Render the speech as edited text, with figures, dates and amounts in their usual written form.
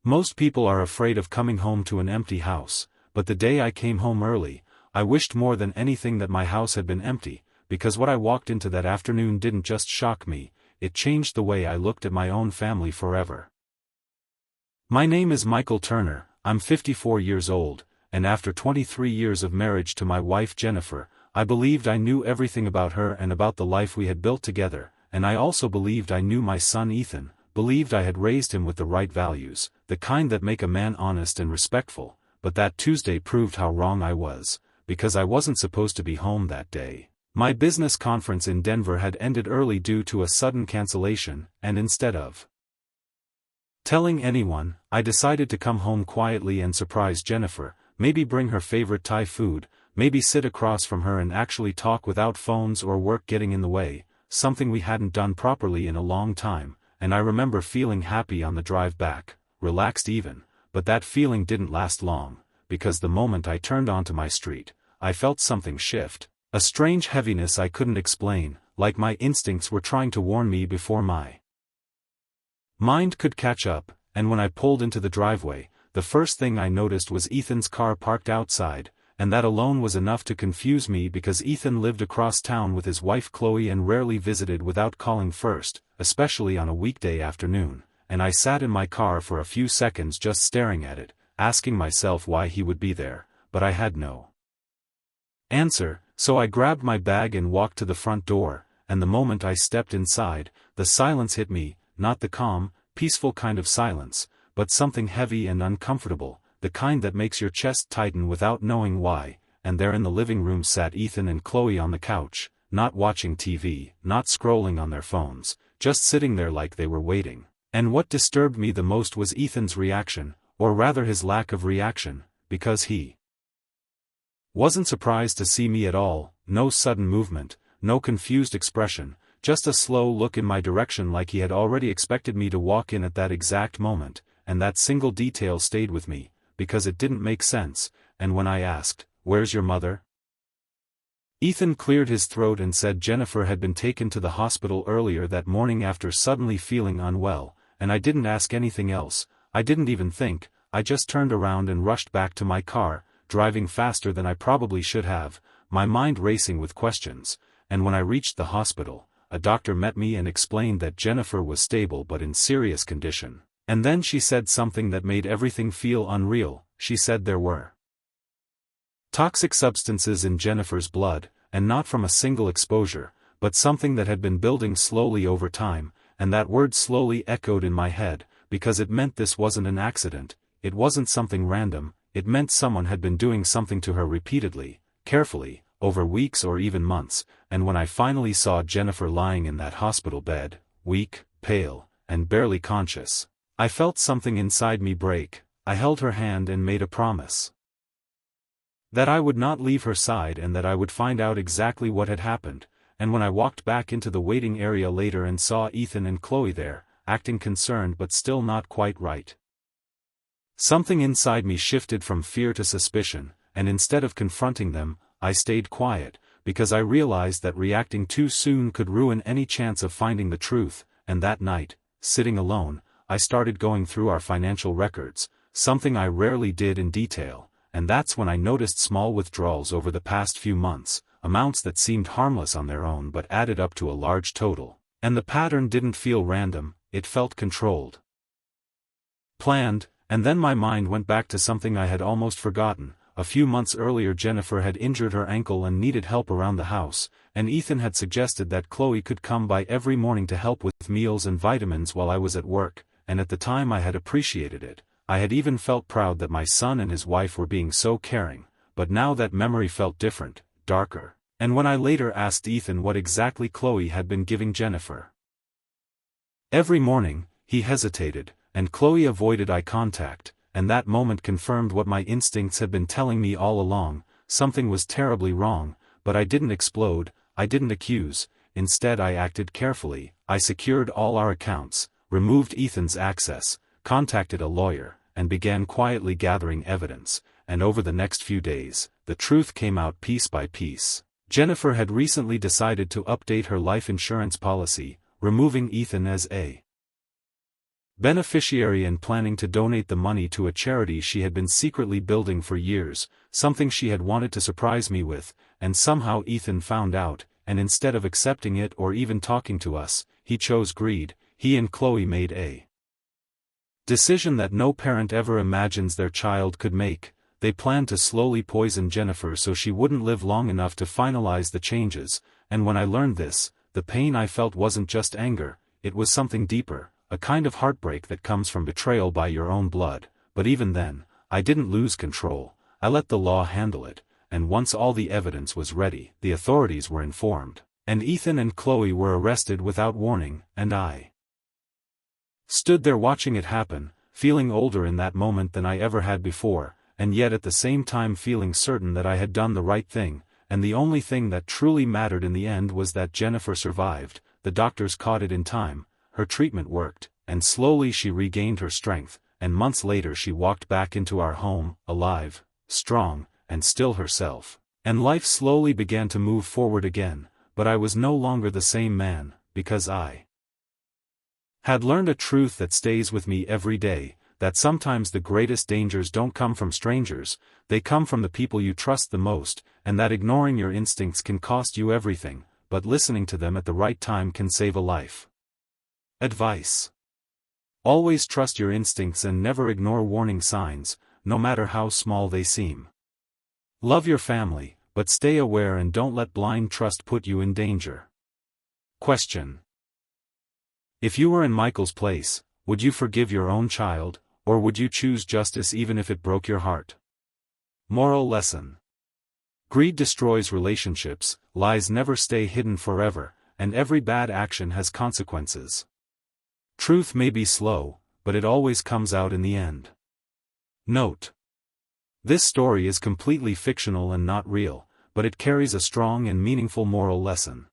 Most people are afraid of coming home to an empty house, but the day I came home early, I wished more than anything that my house had been empty, because what I walked into that afternoon didn't just shock me, it changed the way I looked at my own family forever. My name is Michael Turner, I'm 54 years old, and after 23 years of marriage to my wife Jennifer, I believed I knew everything about her and about the life we had built together, and I also believed I knew my son Ethan, believed I had raised him with the right values, the kind that make a man honest and respectful, but that Tuesday proved how wrong I was, because I wasn't supposed to be home that day. My business conference in Denver had ended early due to a sudden cancellation, and instead of telling anyone, I decided to come home quietly and surprise Jennifer, maybe bring her favorite Thai food, maybe sit across from her and actually talk without phones or work getting in the way, something we hadn't done properly in a long time. And I remember feeling happy on the drive back, relaxed even, but that feeling didn't last long, because the moment I turned onto my street, I felt something shift, a strange heaviness I couldn't explain, like my instincts were trying to warn me before my mind could catch up, and when I pulled into the driveway, the first thing I noticed was Ethan's car parked outside, and that alone was enough to confuse me because Ethan lived across town with his wife Chloe and rarely visited without calling first, especially on a weekday afternoon, and I sat in my car for a few seconds just staring at it, asking myself why he would be there, but I had no answer, so I grabbed my bag and walked to the front door, and the moment I stepped inside, the silence hit me, not the calm, peaceful kind of silence, but something heavy and uncomfortable, the kind that makes your chest tighten without knowing why, and there in the living room sat Ethan and Chloe on the couch, not watching TV, not scrolling on their phones, just sitting there like they were waiting. And what disturbed me the most was Ethan's reaction, or rather his lack of reaction, because he wasn't surprised to see me at all, no sudden movement, no confused expression, just a slow look in my direction like he had already expected me to walk in at that exact moment, and that single detail stayed with me, because it didn't make sense, and when I asked, "Where's your mother?" Ethan cleared his throat and said Jennifer had been taken to the hospital earlier that morning after suddenly feeling unwell, and I didn't ask anything else, I didn't even think, I just turned around and rushed back to my car, driving faster than I probably should have, my mind racing with questions, and when I reached the hospital, a doctor met me and explained that Jennifer was stable but in serious condition. And then she said something that made everything feel unreal. She said there were toxic substances in Jennifer's blood, and not from a single exposure, but something that had been building slowly over time, and that word slowly echoed in my head, because it meant this wasn't an accident, it wasn't something random, it meant someone had been doing something to her repeatedly, carefully, over weeks or even months, and when I finally saw Jennifer lying in that hospital bed, weak, pale, and barely conscious, I felt something inside me break. I held her hand and made a promise that I would not leave her side and that I would find out exactly what had happened, and when I walked back into the waiting area later and saw Ethan and Chloe there, acting concerned but still not quite right, something inside me shifted from fear to suspicion, and instead of confronting them, I stayed quiet, because I realized that reacting too soon could ruin any chance of finding the truth, and that night, sitting alone, I started going through our financial records, something I rarely did in detail, and that's when I noticed small withdrawals over the past few months, amounts that seemed harmless on their own but added up to a large total, and the pattern didn't feel random, it felt controlled, planned, and then my mind went back to something I had almost forgotten. A few months earlier Jennifer had injured her ankle and needed help around the house, and Ethan had suggested that Chloe could come by every morning to help with meals and vitamins while I was at work, and at the time I had appreciated it. I had even felt proud that my son and his wife were being so caring, but now that memory felt different, darker, and when I later asked Ethan what exactly Chloe had been giving Jennifer every morning, he hesitated, and Chloe avoided eye contact, and that moment confirmed what my instincts had been telling me all along. Something was terribly wrong, but I didn't explode, I didn't accuse, instead I acted carefully. I secured all our accounts, removed Ethan's access, contacted a lawyer, and began quietly gathering evidence, and over the next few days, the truth came out piece by piece. Jennifer had recently decided to update her life insurance policy, removing Ethan as a beneficiary and planning to donate the money to a charity she had been secretly building for years, something she had wanted to surprise me with, and somehow Ethan found out, and instead of accepting it or even talking to us, he chose greed. He and Chloe made a decision that no parent ever imagines their child could make. They planned to slowly poison Jennifer so she wouldn't live long enough to finalize the changes, and when I learned this, the pain I felt wasn't just anger, it was something deeper, a kind of heartbreak that comes from betrayal by your own blood. But even then, I didn't lose control. I let the law handle it, and once all the evidence was ready, the authorities were informed, and Ethan and Chloe were arrested without warning, and I stood there watching it happen, feeling older in that moment than I ever had before, and yet at the same time feeling certain that I had done the right thing, and the only thing that truly mattered in the end was that Jennifer survived. The doctors caught it in time, her treatment worked, and slowly she regained her strength, and months later she walked back into our home, alive, strong, and still herself. And life slowly began to move forward again, but I was no longer the same man, because I had learned a truth that stays with me every day, that sometimes the greatest dangers don't come from strangers, they come from the people you trust the most, and that ignoring your instincts can cost you everything, but listening to them at the right time can save a life. Advice: always trust your instincts and never ignore warning signs, no matter how small they seem. Love your family, but stay aware and don't let blind trust put you in danger. Question: if you were in Michael's place, would you forgive your own child, or would you choose justice even if it broke your heart? Moral lesson: greed destroys relationships, lies never stay hidden forever, and every bad action has consequences. Truth may be slow, but it always comes out in the end. Note: this story is completely fictional and not real, but it carries a strong and meaningful moral lesson.